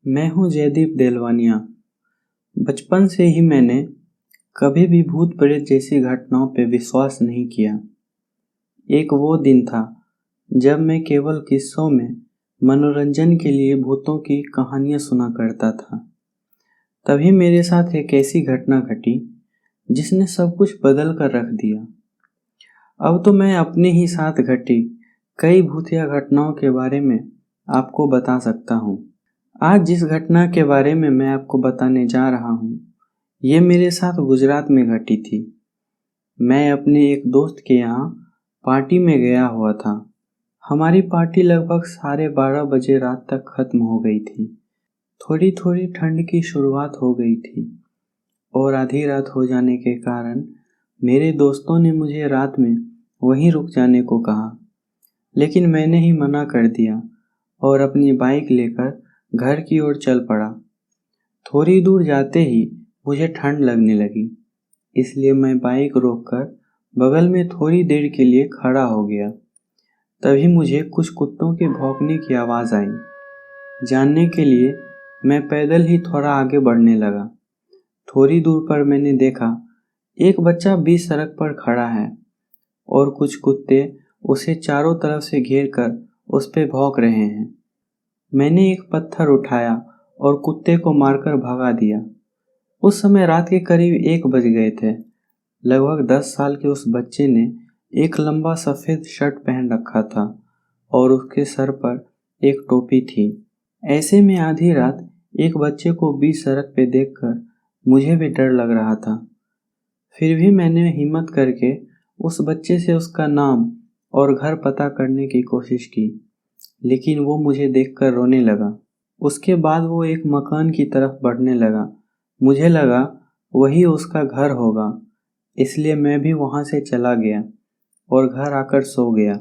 मैं हूँ जयदीप देलवानिया। बचपन से ही मैंने कभी भी भूत प्रेत जैसी घटनाओं पर विश्वास नहीं किया। एक वो दिन था जब मैं केवल किस्सों में मनोरंजन के लिए भूतों की कहानियाँ सुना करता था। तभी मेरे साथ एक ऐसी घटना घटी जिसने सब कुछ बदल कर रख दिया। अब तो मैं अपने ही साथ घटी कई भूतिया घटनाओं के बारे में आपको बता सकता हूँ। आज जिस घटना के बारे में मैं आपको बताने जा रहा हूँ, ये मेरे साथ गुजरात में घटी थी। मैं अपने एक दोस्त के यहाँ पार्टी में गया हुआ था। हमारी पार्टी लगभग 12:30 बजे रात तक खत्म हो गई थी। थोड़ी थोड़ी ठंड की शुरुआत हो गई थी और आधी रात हो जाने के कारण मेरे दोस्तों ने मुझे रात में वहीं रुक जाने को कहा, लेकिन मैंने ही मना कर दिया और अपनी बाइक लेकर घर की ओर चल पड़ा। थोड़ी दूर जाते ही मुझे ठंड लगने लगी, इसलिए मैं बाइक रोककर बगल में थोड़ी देर के लिए खड़ा हो गया। तभी मुझे कुछ कुत्तों के भौंकने की आवाज़ आई। जानने के लिए मैं पैदल ही थोड़ा आगे बढ़ने लगा। थोड़ी दूर पर मैंने देखा एक बच्चा बीच सड़क पर खड़ा है और कुछ कुत्ते उसे चारों तरफ से घेर कर उस पे भौंक रहे हैं। मैंने एक पत्थर उठाया और कुत्ते को मारकर भगा दिया। उस समय रात के करीब 1 बज गए थे। लगभग 10 साल के उस बच्चे ने एक लंबा सफ़ेद शर्ट पहन रखा था और उसके सर पर एक टोपी थी। ऐसे में आधी रात एक बच्चे को बीच सड़क पे देखकर मुझे भी डर लग रहा था। फिर भी मैंने हिम्मत करके उस बच्चे से उसका नाम और घर पता करने की कोशिश की, लेकिन वो मुझे देखकर रोने लगा। उसके बाद वो एक मकान की तरफ बढ़ने लगा। मुझे लगा वही उसका घर होगा, इसलिए मैं भी वहाँ से चला गया और घर आकर सो गया।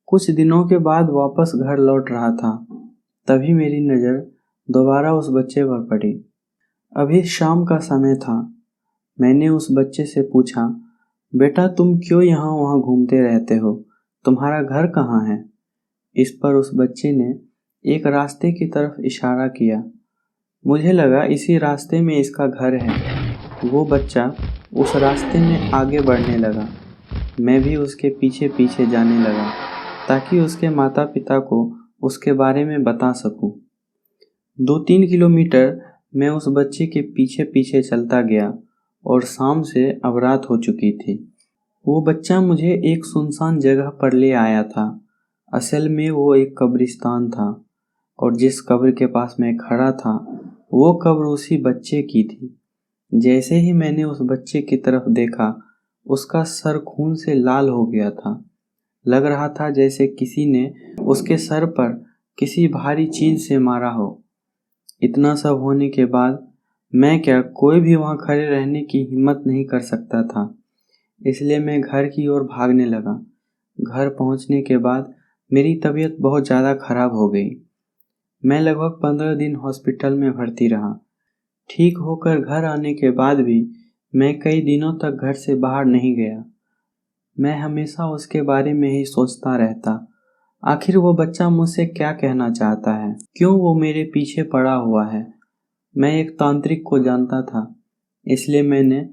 कुछ दिनों के बाद वापस घर लौट रहा था, तभी मेरी नज़र दोबारा उस बच्चे पर पड़ी। अभी शाम का समय था। मैंने उस बच्चे से पूछा, बेटा तुम क्यों यहाँ वहाँ घूमते रहते हो, तुम्हारा घर कहाँ है? इस पर उस बच्चे ने एक रास्ते की तरफ इशारा किया। मुझे लगा इसी रास्ते में इसका घर है। वो बच्चा उस रास्ते में आगे बढ़ने लगा। मैं भी उसके पीछे पीछे जाने लगा ताकि उसके माता पिता को उसके बारे में बता सकूं। 2-3 किलोमीटर मैं उस बच्चे के पीछे पीछे चलता गया और शाम से अब रात हो चुकी थी। वो बच्चा मुझे एक सुनसान जगह पर ले आया था। असल में वो एक कब्रिस्तान था और जिस कब्र के पास मैं खड़ा था वो कब्र उसी बच्चे की थी। जैसे ही मैंने उस बच्चे की तरफ देखा, उसका सर खून से लाल हो गया था। लग रहा था जैसे किसी ने उसके सर पर किसी भारी चीज से मारा हो। इतना सब होने के बाद मैं क्या कोई भी वहाँ खड़े रहने की हिम्मत नहीं कर सकता था, इसलिए मैं घर की ओर भागने लगा। घर पहुँचने के बाद मेरी तबीयत बहुत ज़्यादा खराब हो गई। मैं लगभग 15 दिन हॉस्पिटल में भर्ती रहा। ठीक होकर घर आने के बाद भी मैं कई दिनों तक घर से बाहर नहीं गया। मैं हमेशा उसके बारे में ही सोचता रहता। आखिर वो बच्चा मुझसे क्या कहना चाहता है, क्यों वो मेरे पीछे पड़ा हुआ है। मैं एक तांत्रिक को जानता था, इसलिए मैंने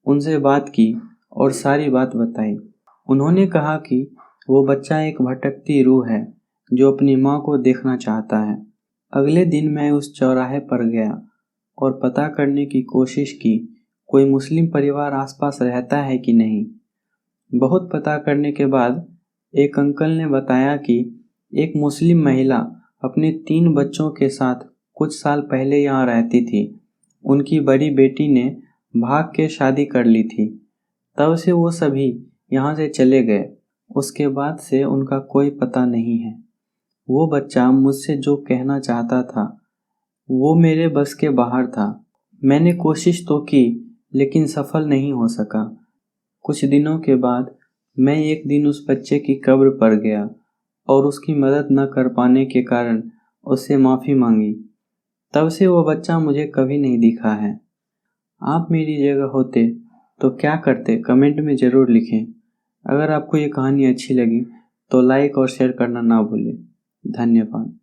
उनसे बात की और सारी बात बताई। उन्होंने कहा कि वो बच्चा एक भटकती रूह है जो अपनी माँ को देखना चाहता है। अगले दिन मैं उस चौराहे पर गया और पता करने की कोशिश की कोई मुस्लिम परिवार आसपास रहता है कि नहीं। बहुत पता करने के बाद एक अंकल ने बताया कि एक मुस्लिम महिला अपने 3 बच्चों के साथ कुछ साल पहले यहाँ रहती थी। उनकी बड़ी बेटी ने भाग के शादी कर ली थी, तब से वो सभी यहाँ से चले गए। उसके बाद से उनका कोई पता नहीं है। वो बच्चा मुझसे जो कहना चाहता था वो मेरे बस के बाहर था। मैंने कोशिश तो की लेकिन सफल नहीं हो सका। कुछ दिनों के बाद मैं एक दिन उस बच्चे की कब्र पर गया और उसकी मदद न कर पाने के कारण उससे माफ़ी मांगी। तब से वो बच्चा मुझे कभी नहीं दिखा है। आप मेरी जगह होते तो क्या करते, कमेंट में ज़रूर लिखें। अगर आपको ये कहानी अच्छी लगी तो लाइक और शेयर करना ना भूलें। धन्यवाद।